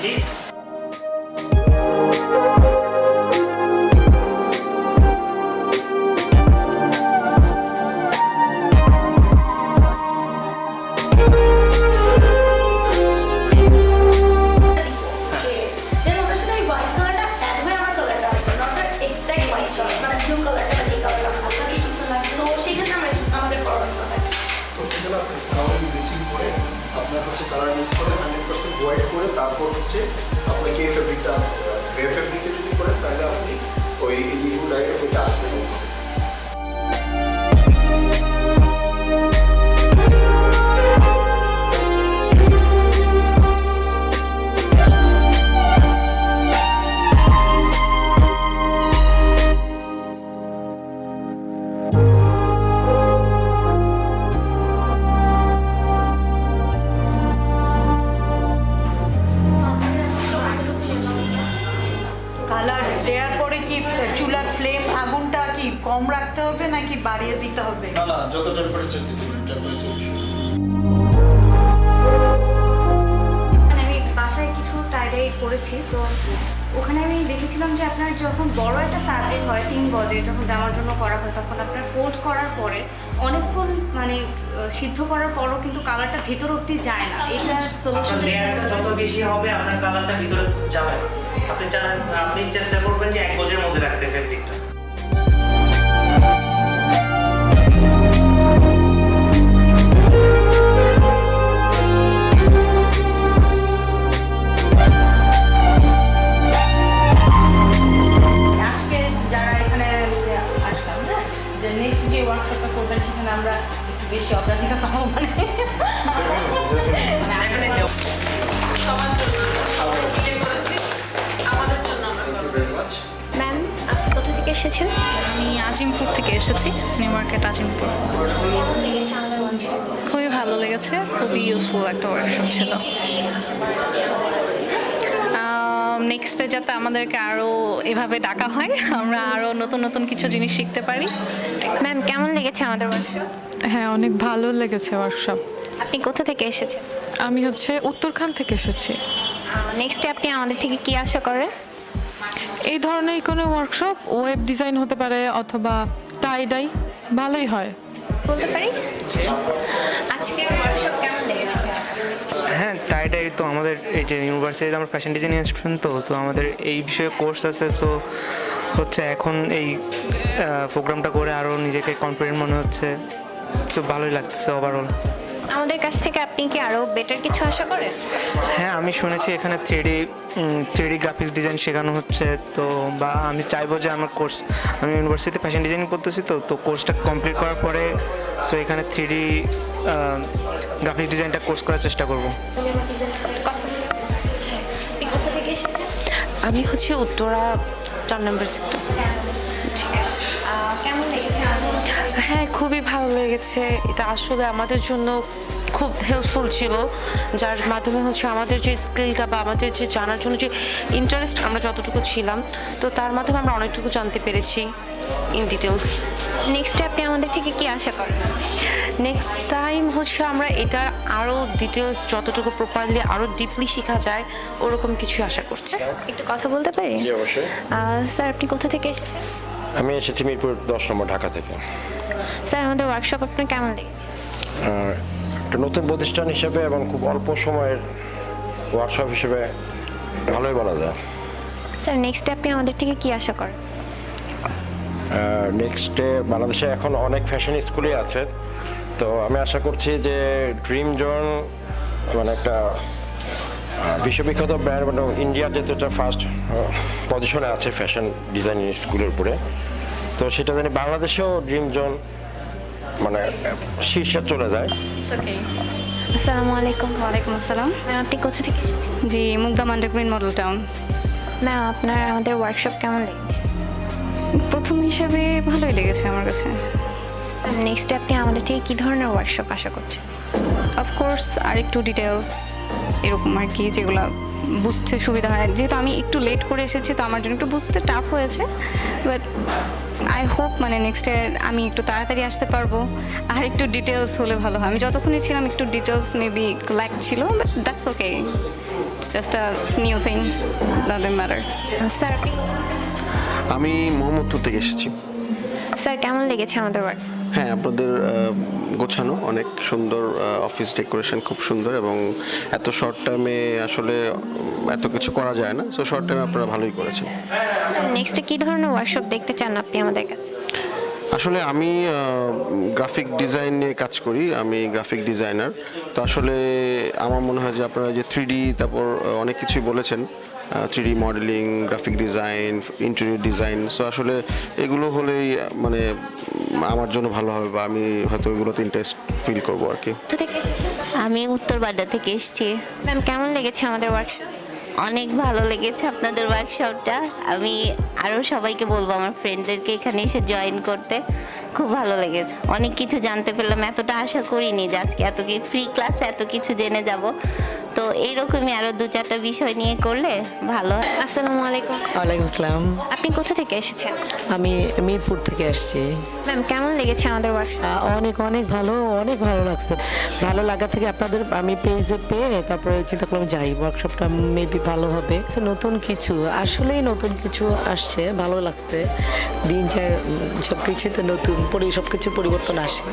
দিচ্ছি। আপনার হচ্ছে কালার ইউজ করে 100% হোয়াইট করে তারপর হচ্ছে আপনাকে এই ফেব্রিকটা গ্রে ফেব্রিকে যদি করেন তাহলে আপনি ওই লিকুইড ডাইরেক্ট ওইটা আসবে না। কালার দেওয়ার পরে কি চুলার ফ্লেম আগুনটা কি কম রাখতে হবে নাকি বাড়িয়ে দিতে হবে? না না, যত টেম্পারেচার দিতে হবে টেম্পারেচার আমি বাসায় কিছু টাইডাই করেছি, তো ওখানে আমি দেখেছিলাম যে আপনার যখন বড় একটা ফ্যাব্রিক হয় 3 গজে, যখন জামার জন্য করা হয় তখন আপনার ফোল্ড করার পরে অনেকক্ষণ মানে সিদ্ধ করার পরও কিন্তু কালারটা ভিতর অবধি যায় না। এটার সলিউশন, লেয়ারটা যত বেশি হবে আপনার কালারটা ভিতরে যাবে না। আপনি চেষ্টা করবেন যে 1 গজের মধ্যে রাখতে ফেব্রিকটা। আজকে যারা এখানে আসলাম না, যে নেক্সট যে ওয়ার্কশপটা করবেন সেখানে আমরা একটু বেশি অগ্রাধিকার পাবো মানে ম্যাম আপনি কোথা থেকে এসেছেন? আমি আজিমপুর থেকে এসেছি, নিউ মার্কেট আজিমপুর। কেমন লেগেছে আমাদের ওয়ার্কশপ? খুবই ভালো লেগেছে, খুবই ইউজফুল একটা ওয়ার্কশপ ছিল। নেক্সটে যাতে আমাদেরকে আরও এভাবে ডাকা হয়, আমরা আরও নতুন নতুন কিছু জিনিস শিখতে পারি। ম্যাম কেমন লেগেছে আমাদের ওয়ার্কশপ? হ্যাঁ, অনেক ভালো লেগেছে ওয়ার্কশপ। আপনি কোথা থেকে এসেছেন? আমি হচ্ছে উত্তরখান থেকে এসেছি। নেক্সটে আপনি আমাদের থেকে কি আশা করেন? এই ধরনের কোনো ওয়ার্কশপ ওয়েব ডিজাইন হতে পারে অথবা টাই ডাই, ভালোই হয়। বলতে পারি আজকের ওয়ার্কশপ কেমন লেগেছে? হ্যাঁ, টাইডাই তো আমাদের এই যে ইউনিভার্সিটিতে আমরা ফ্যাশন ডিজাইনিং স্টুডেন্ট, তো আমাদের এই বিষয়ে কোর্স আছে। সো হচ্ছে এখন এই প্রোগ্রামটা করে আরও নিজেকে কনফিডেন্ট মনে হচ্ছে। সো ভালোই লাগতেছে ওভারঅল। আমাদের কাছ থেকে আপনি কি আরো বেটার কিছু আশা করেন? হ্যাঁ, আমি শুনেছি এখানে থ্রিডি গ্রাফিক্স ডিজাইন শেখানো হচ্ছে। তো বা আমি চাইবো যে আমার কোর্স, আমি ইউনিভার্সিটিতে ফ্যাশন ডিজাইনিং করতেছি, তো কোর্সটা কমপ্লিট করার পরে সো এখানে থ্রিডি গ্রাফিক্স ডিজাইনটা কোর্স করার চেষ্টা করব। আপনি কোথা থেকে এসেছেন? আমি হচ্ছে উত্তরা 4 নম্বর সেক্টর। কেমন লেগেছে আমাদের? হ্যাঁ, খুবই ভালো লেগেছে। এটা আসলে আমাদের জন্য খুব হেল্পফুল ছিল, যার মাধ্যমে হচ্ছে আমাদের যে স্কিলটা বা আমাদের যে জানার জন্য যে ইন্টারেস্ট আমরা যতটুকু ছিলাম, তো তার মাধ্যমে আমরা অনেকটুকু জানতে পেরেছি ইন ডিটেলস। নেক্সটে আপনি আমাদের থেকে কি আশা করেন? নেক্সট টাইম হচ্ছে আমরা এটার আরও ডিটেলস যতটুকু প্রপারলি আরও ডিপলি শেখা যায় ওরকম কিছু আশা করছি। একটু কথা বলতে পারি? জি অবশ্যই। স্যার আপনি কোথা থেকে এসেছেন? আমি এসেছি মিরপুর 10 নম্বর, ঢাকা থেকে। স্যার আমাদের ওয়ার্কশপ আপনার কেমন লেগেছে? একটা নতুন প্রতিষ্ঠান হিসেবে এবং খুব অল্প সময়ের ওয়ার্কশপ হিসেবে ভালোই বলা যায়। স্যার নেক্সটে আপনি আমাদের থেকে কি আশা করেন? নেক্সটে বাংলাদেশে এখন অনেক ফ্যাশন স্কুলই আছে, তো আমি আশা করছি যে ড্রিম জোন মানে একটা বিশ্ববিখ্যাত ব্র্যান্ড, মানে ইন্ডিয়ার যেহেতু একটা ফার্স্ট পজিশনে আছে ফ্যাশন ডিজাইনিং স্কুলের উপরে, তো সেটা জানি বাংলাদেশেও ড্রিম জোন মানে শীর্ষে চলে যায়। আসসালামু আলাইকুম। ওয়ালাইকুম আসসালাম। ম্যাম আপনি কোথা থেকে এসেছেন? জি, মুগদা মান্ডারগ্রিন মডেল টাউন। ম্যাম আপনার আমাদের ওয়ার্কশপ কেমন লেগেছে? প্রথম হিসেবে ভালোই লেগেছে আমার কাছে। নেক্সটে আপনি আমাদের থেকে কী ধরনের ওয়ার্কশপ আশা করছেন? অফকোর্স আর একটু ডিটেলস এরকম আর কি, যেগুলো বুঝতে সুবিধা হয়। যেহেতু আমি একটু লেট করে এসেছি, তো আমার জন্য একটু বুঝতে টাফ হয়েছে, বাট আই হোপ মানে নেক্সট ইয়ার আমি একটু তাড়াতাড়ি আসতে পারবো। আর একটু ডিটেলস হলে ভালো হয়। আমি যতক্ষণই ছিলাম একটু ডিটেলস মেবি ল্যাক ছিল, but that's okay. It's just a new thing, doesn't matter. Sir আপনি কোথা থেকে এসেছেন? আমি মোহাম্মদপুর থেকে এসেছি। স্যার কেমন লেগেছে আমাদের ওয়ার্ক? হ্যাঁ, আপনাদের গোছানো, অনেক সুন্দর অফিস ডেকোরেশন, খুব সুন্দর, এবং এত শর্ট টাইমে আসলে এত কিছু করা যায় না, সো শর্ট টাইমে আপনারা ভালোই করেছেন। স্যার নেক্সটে কী ধরনের ওয়ার্কশপ দেখতে চান আপনি আমাদের কাছে? আসলে আমি গ্রাফিক ডিজাইন নিয়ে কাজ করি, আমি গ্রাফিক ডিজাইনার। তো আসলে আমার মনে হয় যে আপনারা যে 3D তারপর অনেক কিছুই বলেছেন, 3D modelling, graphic design, interior design, so আসলে এগুলো হলেই মানে আমার জন্য ভালো হবে, বা আমি হয়তো এগুলোতে ইন্টারেস্ট ফিল করবো আর কি। কোথা থেকে এসেছেন? আমি উত্তরবাড্ডা থেকে এসেছি। ম্যাম কেমন লেগেছে আমাদের ওয়ার্কশপ? অনেক ভালো লেগেছে আপনাদের ওয়ার্কশপটা। আমি আরও সবাইকে বলবো আমার ফ্রেন্ডদেরকে এখানে এসে জয়েন করতে, খুব ভালো লেগেছে। অনেক কিছু জানতে পারলাম, এতটা আশা করিনি যে আজকে এত ফ্রি ক্লাসে এত কিছু জেনে যাব। তো এইরকমই আরও 2-4টা বিষয় নিয়ে করলে ভালো হয়। আসসালামু আলাইকুম। ওয়ালাইকুম আসসালাম। আপনি কোথা থেকে এসেছেন? আমি মিরপুর থেকে আসছি। ম্যাম কেমন লেগেছে আমাদের ওয়ার্কশপ? অনেক অনেক ভালো লাগছে। ভালো লাগা থেকে আপনাদের আমি পেজে পেয়ে তারপরে চিন্তা করলাম যাই, ওয়ার্কশপটা মেবি ভালো হবে। নতুন কিছু, আসলেই নতুন কিছু আসছে, ভালো লাগছে। দিন যায় সব কিছুই তো নতুন, সব কিছু পরিবর্তন আসে।